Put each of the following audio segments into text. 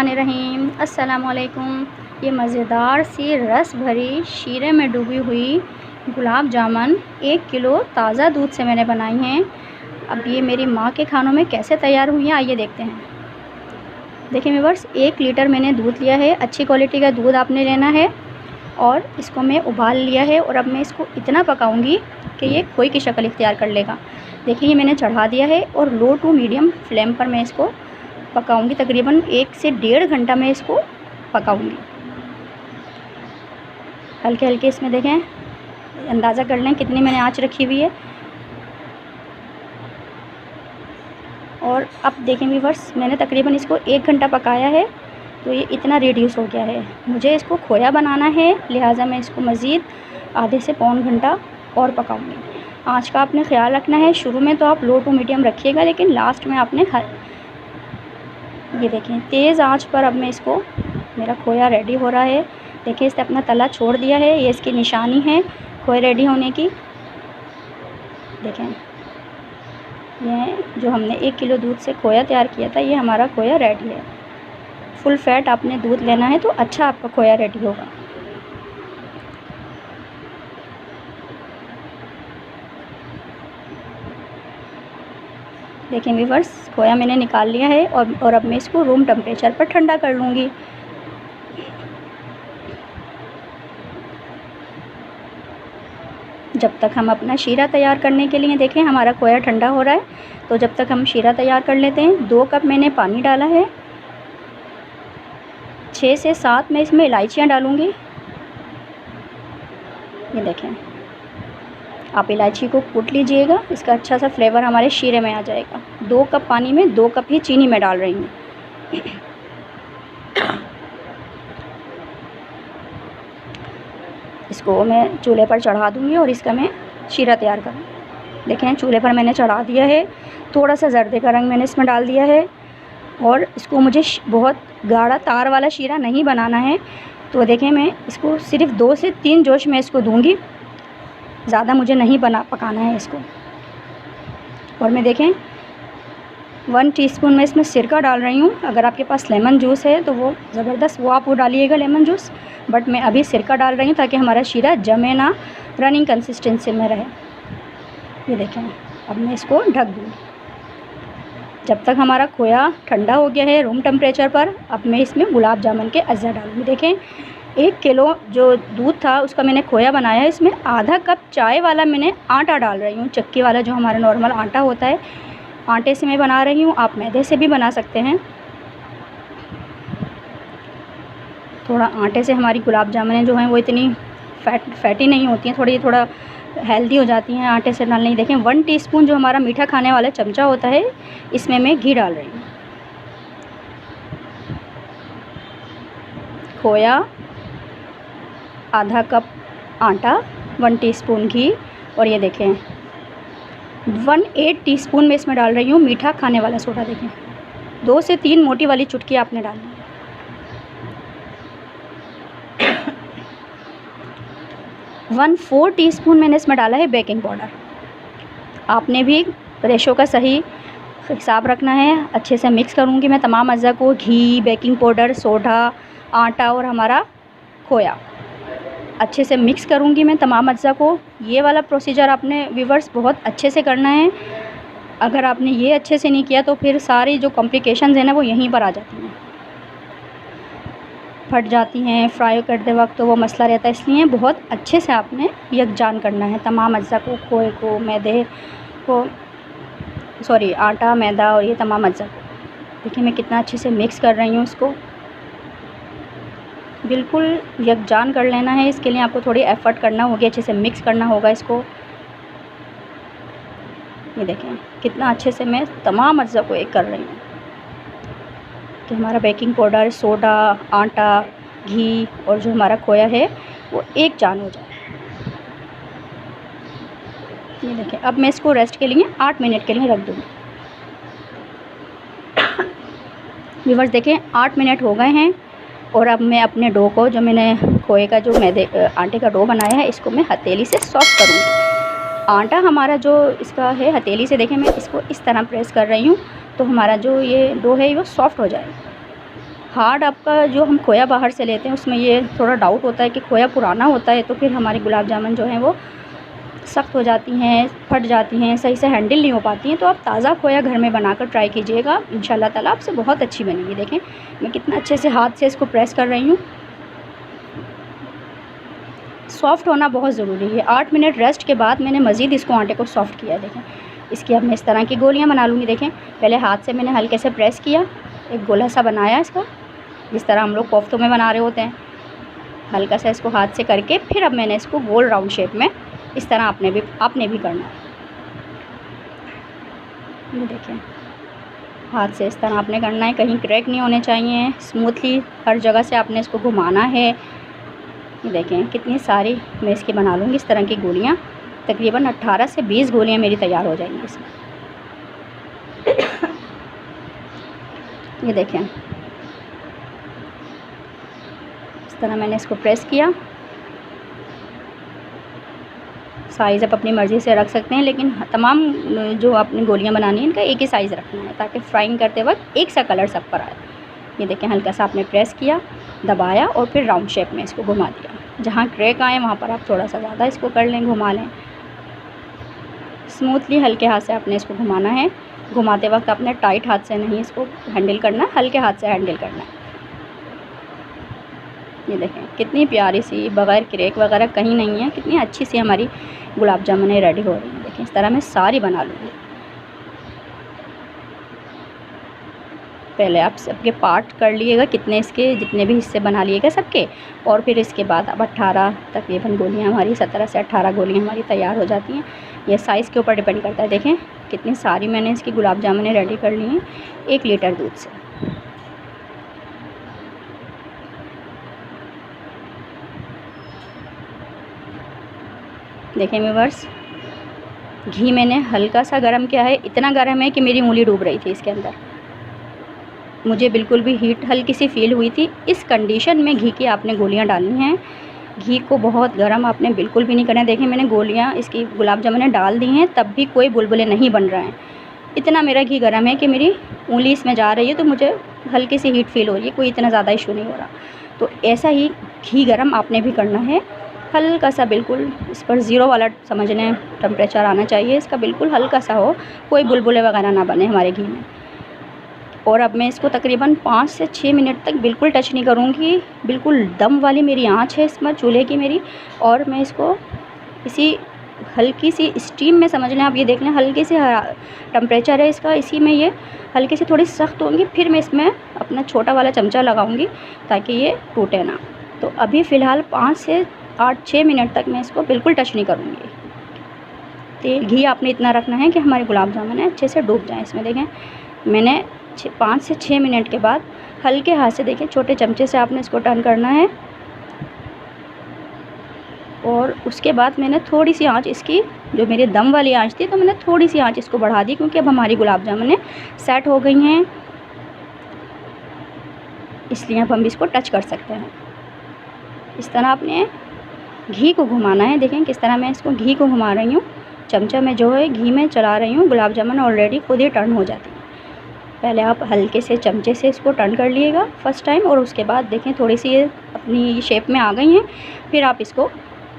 बिस्मिल्लाहिर्रहमानिर्रहीम। अस्सलामुअलैकुम। ये मज़ेदार सी रस भरी शीरे में डूबी हुई गुलाब जामुन 1 किलो ताज़ा दूध से मैंने बनाई हैं। अब ये मेरी माँ के खानों में कैसे तैयार हुई हैं, आइए देखते हैं। देखिए व्यूअर्स, 1 लीटर मैंने दूध लिया है। अच्छी क्वालिटी का दूध आपने लेना है और इसको मैं उबाल लिया है और अब मैं इसको इतना पकाऊंगी कि ये खोए की शक्ल इख्तियार कर लेगा। देखिए ये मैंने चढ़ा दिया है और लो टू मीडियम फ्लेम पर मैं इसको पकाऊंगी। तकरीबन 1 से 1.5 घंटा मैं इसको पकाऊंगी। हल्के हल्के इसमें देखें, अंदाज़ा कर लें कितनी मैंने आंच रखी हुई है। और अब देखें व्यूअर्स, मैंने तकरीबन इसको 1 घंटा पकाया है तो ये इतना रिड्यूस हो गया है। मुझे इसको खोया बनाना है, लिहाजा मैं इसको मज़ीद आधे से पौन घंटा और पकाऊंगी। आंच का आपने ख्याल रखना है। शुरू में तो आप लो टू मीडियम रखिएगा, लेकिन लास्ट में आपने ये देखें तेज़ आंच पर अब मैं इसको, मेरा खोया रेडी हो रहा है। देखिए इसने अपना तला छोड़ दिया है, ये इसकी निशानी है खोया रेडी होने की। देखें ये जो हमने 1 किलो दूध से खोया तैयार किया था, ये हमारा खोया रेडी है। फुल फैट आपने दूध लेना है तो अच्छा आपका खोया रेडी होगा। देखिए व्यूअर्स, खोया मैंने निकाल लिया है और अब मैं इसको रूम टेम्परेचर पर ठंडा कर लूँगी। जब तक हम अपना शीरा तैयार करने के लिए, देखें हमारा खोया ठंडा हो रहा है, तो जब तक हम शीरा तैयार कर लेते हैं। 2 कप मैंने पानी डाला है। 6 से 7 मैं इसमें इलायचियाँ डालूँगी। ये देखें, आप इलायची को कूट लीजिएगा, इसका अच्छा सा फ्लेवर हमारे शीरे में आ जाएगा। 2 कप पानी में 2 कप ही चीनी मैं डाल रही हूँ। इसको मैं चूल्हे पर चढ़ा दूँगी और इसका मैं शीरा तैयार करूँगी। देखें चूल्हे पर मैंने चढ़ा दिया है। थोड़ा सा जर्दे का रंग मैंने इसमें डाल दिया है और इसको मुझे बहुत गाढ़ा तार वाला शीरा नहीं बनाना है, तो देखें मैं इसको सिर्फ 2 से 3 जोश में इसको दूँगी। ज़्यादा मुझे नहीं पकाना है इसको। और मैं देखें 1 टीस्पून मैं इसमें सिरका डाल रही हूँ। अगर आपके पास लेमन जूस है तो वो ज़बरदस्त, वो आप वो डालिएगा लेमन जूस, बट मैं अभी सिरका डाल रही हूँ ताकि हमारा शीरा जमे ना, रनिंग कंसिस्टेंसी में रहे। ये देखें, अब मैं इसको ढक दूँगी जब तक हमारा खोया ठंडा हो गया है रूम टेम्परेचर पर। अब मैं इसमें गुलाब जामुन के अज्जा डालूँगी। देखें 1 किलो जो दूध था उसका मैंने खोया बनाया है। इसमें आधा कप चाय वाला मैंने आटा डाल रही हूँ, चक्की वाला जो हमारा नॉर्मल आटा होता है, आटे से मैं बना रही हूँ। आप मैदे से भी बना सकते हैं। थोड़ा आटे से हमारी गुलाब जामुन जो हैं वो इतनी फैटी नहीं होती हैं, थोड़ा हेल्दी हो जाती हैं आटे से डालने। देखें 1 टीस्पून जो हमारा मीठा खाने वाला चमचा होता है, इसमें मैं घी डाल रही हूँ। खोया, आधा कप आटा, 1 टीस्पून घी और ये देखें 1/8 टीस्पून मैं इसमें डाल रही हूँ मीठा खाने वाला सोडा। देखें 2 से 3 मोटी वाली चुटकी आपने डालनी है। 1/4 टीस्पून मैंने इसमें डाला है बेकिंग पाउडर। आपने भी रेशो का सही हिसाब रखना है। अच्छे से मिक्स करूँगी मैं तमाम अज़्ज़ा को, घी, बेकिंग पाउडर, सोडा, आटा और हमारा खोया। अच्छे से मिक्स करूँगी मैं तमाम अज़्ज़ा को। ये वाला प्रोसीजर आपने व्यूअर्स बहुत अच्छे से करना है। अगर आपने ये अच्छे से नहीं किया तो फिर सारी जो कॉम्प्लिकेशंस हैं ना वो यहीं पर आ जाती हैं, फट जाती हैं फ्राई करते वक्त, तो वो मसला रहता है। इसलिए बहुत अच्छे से आपने यकजान करना है तमाम अज़्ज़ा को, खोए को, मैदे को, सॉरी आटा, मैदा और ये तमाम अज़्ज़ा को। देखिए मैं कितना अच्छे से मिक्स कर रही हूँ इसको। बिल्कुल यकजान कर लेना है। इसके लिए आपको थोड़ी एफ़र्ट करना होगी, अच्छे से मिक्स करना होगा इसको। ये देखें कितना अच्छे से मैं तमाम अज़्ज़ा को एक कर रही हूँ कि हमारा बेकिंग पाउडर, सोडा, आटा, घी और जो हमारा खोया है वो एक जान हो जाए। ये देखें, अब मैं इसको रेस्ट के लिए 8 मिनट के लिए रख दूँगी। व्यूअर्स देखें 8 मिनट हो गए हैं और अब मैं अपने डो को, जो मैंने खोए का जो मैदे आटे का डो बनाया है, इसको मैं हथेली से सॉफ्ट करूँगी। आटा हमारा जो इसका है, हथेली से देखें मैं इसको इस तरह प्रेस कर रही हूँ तो हमारा जो ये डो है वो सॉफ्ट हो जाएगा। हार्ड आपका जो हम खोया बाहर से लेते हैं उसमें ये थोड़ा डाउट होता है कि खोया पुराना होता है तो फिर हमारे गुलाब जामुन जो हैं वो सख्त हो जाती हैं, फट जाती हैं, सही से हैंडल नहीं हो पाती हैं। तो आप ताज़ा खोया घर में बनाकर ट्राई कीजिएगा, इंशाल्लाह ताला आपसे बहुत अच्छी बनेगी। देखें मैं कितना अच्छे से हाथ से इसको प्रेस कर रही हूँ। सॉफ़्ट होना बहुत ज़रूरी है। 8 मिनट रेस्ट के बाद मैंने मज़ीद इसको आटे को सॉफ़्ट किया। देखें इसकी अब मैं इस तरह की गोलियाँ बना लूँगी। देखें पहले हाथ से मैंने हल्के से प्रेस किया, एक गोला सा बनाया इसका, जिस तरह हम लोग कोफ्तों में बना रहे होते हैं। हल्का सा इसको हाथ से करके फिर अब मैंने इसको गोल राउंड शेप में इस तरह आपने भी करना है। ये देखें हाथ से इस तरह आपने करना है, कहीं क्रैक नहीं होने चाहिए, स्मूथली हर जगह से आपने इसको घुमाना है। ये देखें कितनी सारी मैं इसकी बना लूँगी इस तरह की गोलियाँ। तकरीबन 18 से 20 गोलियाँ मेरी तैयार हो जाएंगी इसमें। ये देखें इस तरह मैंने इसको प्रेस किया। साइज़ आप अपनी मर्ज़ी से रख सकते हैं, लेकिन तमाम जो आपने गोलियां बनानी है इनका एक ही साइज़ रखना है ताकि फ्राइंग करते वक्त एक सा कलर सब पर आए। ये देखें हल्का सा आपने प्रेस किया, दबाया और फिर राउंड शेप में इसको घुमा दिया। जहाँ क्रैक आए वहाँ पर आप थोड़ा सा ज़्यादा इसको कर लें, घुमा लें। स्मूथली हल्के हाथ से आपने इसको घुमाना है। घुमाते वक्त आपने टाइट हाथ से नहीं इसको हैंडल करना, हल्के हाथ से हैंडल करना है। ये देखें कितनी प्यारी सी, बग़ैर क्रैक वगैरह कहीं नहीं है, कितनी अच्छी सी हमारी गुलाब जामुन रेडी हो रही हैं। देखें इस तरह मैं सारी बना लूँगी। पहले आप सबके पार्ट कर लीजिएगा, कितने इसके जितने भी हिस्से बना लिएगा सबके, और फिर इसके बाद अब 18 तकरीबन गोलियाँ हमारी 17 से 18 गोलियाँ हमारी तैयार हो जाती हैं। यह साइज़ के ऊपर डिपेंड करता है। देखें कितनी सारी मैंने इसकी गुलाब जामुन रेडी कर ली हैं 1 लीटर दूध से। देखें व्यूअर्स घी मैंने हल्का सा गरम किया है, इतना गरम है कि मेरी उंगली डूब रही थी इसके अंदर। मुझे बिल्कुल भी हीट हल्की सी फील हुई थी। इस कंडीशन में घी की आपने गोलियां डालनी हैं। घी को बहुत गर्म आपने बिल्कुल भी नहीं करना है। देखें मैंने गोलियां इसकी गुलाब जामुन डाल दी हैं, तब भी कोई बुलबुले नहीं बन रहे हैं। इतना मेरा घी गर्म है कि मेरी उंगली इसमें जा रही है तो मुझे हल्की सी हीट फील हो रही है, कोई इतना ज़्यादा इशू नहीं हो रहा। तो ऐसा ही घी गर्म आपने भी करना है, हल्का सा बिल्कुल इस पर ज़ीरो वाला समझ लें टेम्परेचर आना चाहिए इसका, बिल्कुल हल्का सा हो, कोई बुलबुले वगैरह ना बने हमारे घी में। और अब मैं इसको तकरीबन 5 से 6 मिनट तक बिल्कुल टच नहीं करूँगी। बिल्कुल दम वाली मेरी आँच है इसमें चूल्हे की मेरी, और मैं इसको इसी हल्की सी स्टीम में समझ लें आप। ये देख लें हल्की सी टेम्परेचर है इसका, इसी में ये हल्की सी थोड़ी सख्त होंगी, फिर मैं इसमें अपना छोटा वाला चमचा लगाऊंगी ताकि ये टूटे ना। तो अभी फ़िलहाल 5 से 8-6 मिनट तक मैं इसको बिल्कुल टच नहीं करूँगी। तेल घी आपने इतना रखना है कि हमारे गुलाब जामुन है अच्छे से डूब जाएँ इसमें। देखें मैंने 5 से 6 मिनट के बाद हल्के हाथ से, देखिए छोटे चमचे से आपने इसको टर्न करना है। और उसके बाद मैंने थोड़ी सी आंच इसकी, जो मेरी दम वाली आंच थी, तो मैंने थोड़ी सी आंच इसको बढ़ा दी क्योंकि अब हमारी गुलाब जामुन सेट हो गई हैं, इसलिए अब हम इसको टच कर सकते हैं। इस तरह आपने घी को घुमाना है। देखें किस तरह मैं इसको घी को घुमा रही हूँ, चमचा में जो है घी में चला रही हूँ। गुलाब जामुन ऑलरेडी खुद ही टर्न हो जाती है। पहले आप हल्के से चमचे से इसको टर्न कर लिएगा फ़र्स्ट टाइम, और उसके बाद देखें थोड़ी सी ये अपनी शेप में आ गई हैं, फिर आप इसको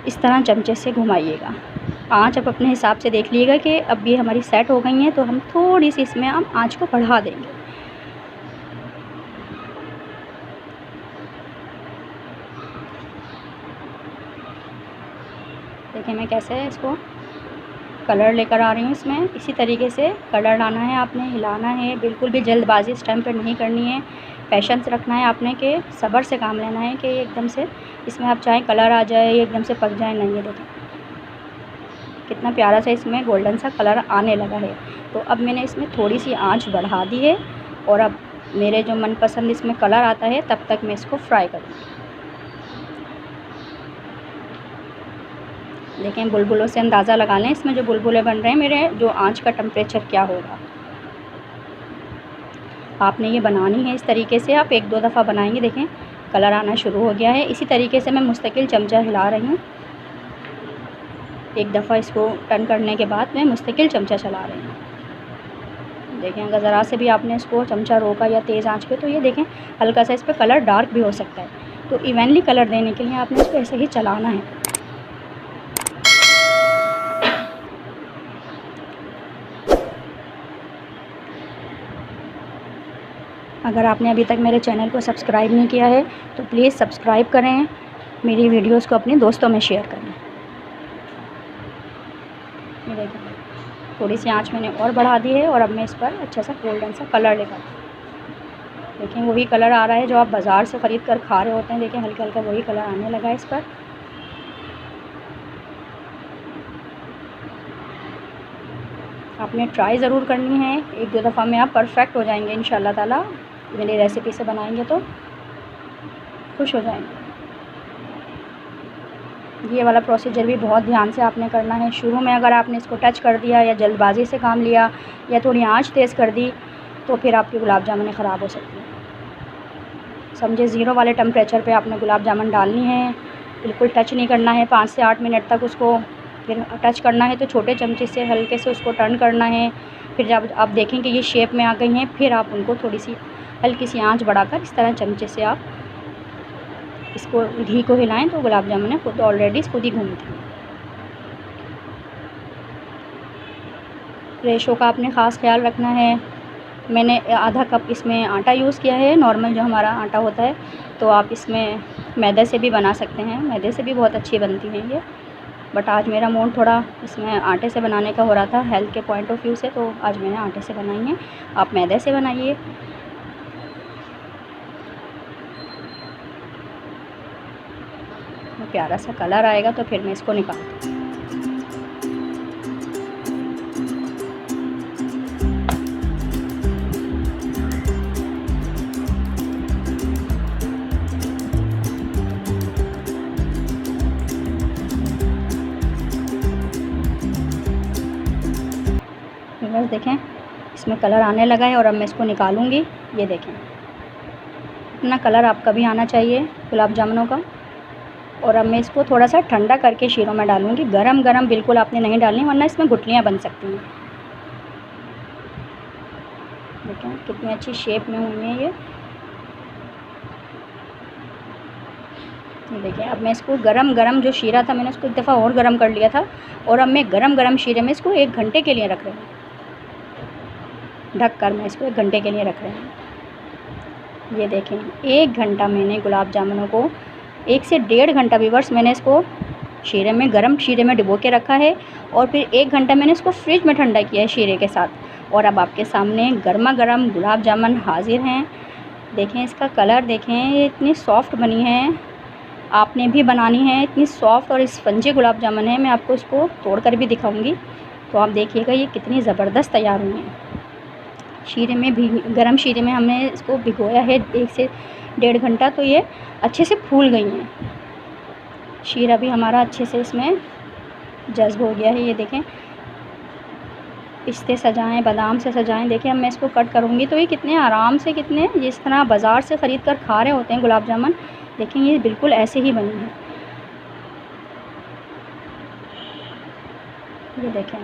इस तरह चमचे से घुमाइएगा। आँच आप अपने हिसाब से देख लीजिएगा कि अब ये हमारी सेट हो गई हैं, तो हम थोड़ी सी इसमें हम आँच को बढ़ा देंगे। देखिए मैं कैसे इसको कलर लेकर आ रही हूँ इसमें। इसी तरीके से कलर लाना है आपने, हिलाना है, बिल्कुल भी जल्दबाजी इस टाइम पर नहीं करनी है। पेशेंस रखना है आपने कि सब्र से काम लेना है कि एकदम से इसमें आप चाहें कलर आ जाए, एकदम से पक जाए, नहीं। ये देखें कितना प्यारा सा इसमें गोल्डन सा कलर आने लगा है। तो अब मैंने इसमें थोड़ी सी आंच बढ़ा दी है, और अब मेरे जो मनपसंद इसमें कलर आता है तब तक मैं इसको फ्राई करूँगी। देखें बुलबुलों से अंदाज़ा लगा लें इसमें जो बुलबुले बन रहे हैं मेरे, जो आंच का टेम्परेचर क्या होगा। आपने ये बनानी है इस तरीके से, आप 1-2 दफ़ा बनाएंगे। देखें कलर आना शुरू हो गया है। इसी तरीके से मैं मुस्तकिल चमचा हिला रही हूँ। एक दफ़ा इसको टर्न करने के बाद मैं मुस्तकिल चमचा चला रही हूँ। देखें अगर ज़रा से भी आपने इसको चमचा रोका या तेज़ आंच पे तो ये देखें हल्का सा इस पर कलर डार्क भी हो सकता है। तो इवनली कलर देने के लिए आपने इसको ऐसे ही चलाना है। अगर आपने अभी तक मेरे चैनल को सब्सक्राइब नहीं किया है तो प्लीज़ सब्सक्राइब करें, मेरी वीडियोस को अपने दोस्तों में शेयर करें। ये देखें थोड़ी सी आंच मैंने और बढ़ा दी है और अब मैं इस पर अच्छा सा गोल्डन सा कलर लेकर देखें वही कलर आ रहा है जो आप बाज़ार से ख़रीद कर खा रहे होते हैं। देखें हल्का हल्का वही कलर आने लगा है इस पर। आपने ट्राई ज़रूर करनी है, 1-2 दफ़ा में आप परफेक्ट हो जाएंगे इंशाल्लाह ताला। मेरी रेसिपी से बनाएंगे तो खुश हो जाएंगे। ये वाला प्रोसीजर भी बहुत ध्यान से आपने करना है। शुरू में अगर आपने इसको टच कर दिया या जल्दबाजी से काम लिया या थोड़ी आंच तेज़ कर दी तो फिर आपकी गुलाब जामुन ख़राब हो सकती है। समझे 0 वाले टेम्परेचर पे आपने गुलाब जामुन डालनी है, बिल्कुल टच नहीं करना है 5 से 8 मिनट तक उसको। फिर टच करना है तो छोटे चमचे से हल्के से उसको टर्न करना है। फिर जब आप देखें कि ये शेप में आ गई हैं फिर आप उनको थोड़ी सी हल्की सी आंच बढ़ाकर इस तरह चमचे से आप इसको घी को हिलाएं तो गुलाब जामुन खुद ऑलरेडी खुद ही घूमती हैं। रेशो का आपने ख़ास ख्याल रखना है। मैंने आधा कप इसमें आटा यूज़ किया है, नॉर्मल जो हमारा आटा होता है। तो आप इसमें मैदे से भी बना सकते हैं, मैदे से भी बहुत अच्छी बनती हैं ये। बट आज मेरा मूड थोड़ा इसमें आटे से बनाने का हो रहा था हेल्थ के पॉइंट ऑफ व्यू से, तो आज मैंने आटे से बनाई है। आप मैदे से बनाइए। प्यारा सा कलर आएगा तो फिर मैं इसको निकालती हूँ। बस देखें इसमें कलर आने लगा है और अब मैं इसको निकालूंगी। ये देखें इतना कलर आपका भी आना चाहिए गुलाब जामुनों का। और अब मैं इसको थोड़ा सा ठंडा करके शीरों में डालूंगी। गरम गरम बिल्कुल आपने नहीं डालनी वरना इसमें गुठलियाँ बन सकती हैं। देखें कितनी अच्छी शेप में हुई है ये देखिए। अब मैं इसको गरम गरम जो शीरा था मैंने उसको एक दफ़ा और गरम कर लिया था और अब मैं गरम गरम शीरे में इसको 1 घंटे के लिए रख रही हूँ। ढक कर मैं इसको 1 घंटे के लिए रख रही हूँ। ये देखें 1 घंटा मैंने गुलाब जामुनों को 1 से 1.5 घंटा व्यूअर्स मैंने इसको शीरे में गरम शीरे में डुबो के रखा है और फिर 1 घंटा मैंने इसको फ्रिज में ठंडा किया है शीरे के साथ। और अब आपके सामने गर्मा गर्म गुलाब जामुन हाजिर हैं। देखें इसका कलर देखें, ये इतनी सॉफ्ट बनी है। आपने भी बनानी है, इतनी सॉफ्ट और स्पंजी गुलाब जामुन है। मैं आपको इसको तोड़कर भी दिखाऊंगी तो आप देखिएगा ये कितनी ज़बरदस्त तैयार हुई हैं। शीरे में भी गरम शीरे में हमने इसको भिगोया है 1 से 1.5 घंटा, तो ये अच्छे से फूल गई हैं। शीरा भी हमारा अच्छे से इसमें जज्ब हो गया है। ये देखें पिस्ते सजाएं, बादाम से सजाएं। देखिए अब मैं इसको कट करूँगी तो ये कितने आराम से, कितने जिस तरह बाज़ार से ख़रीद कर खा रहे होते हैं गुलाब जामुन, देखें ये बिल्कुल ऐसे ही बनी है। ये देखें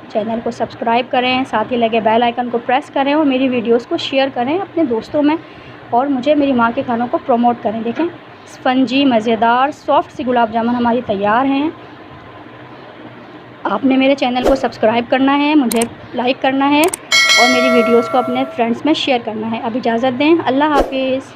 चैनल को सब्सक्राइब करें, साथ ही लगे बेल आइकन को प्रेस करें और मेरी वीडियोस को शेयर करें अपने दोस्तों में और मुझे मेरी माँ के खानों को प्रमोट करें। देखें स्पंजी मज़ेदार सॉफ्ट सी गुलाब जामुन हमारी तैयार हैं। आपने मेरे चैनल को सब्सक्राइब करना है, मुझे लाइक करना है और मेरी वीडियोस को अपने फ्रेंड्स में शेयर करना है। अब इजाज़त दें, अल्लाह हाफिज़।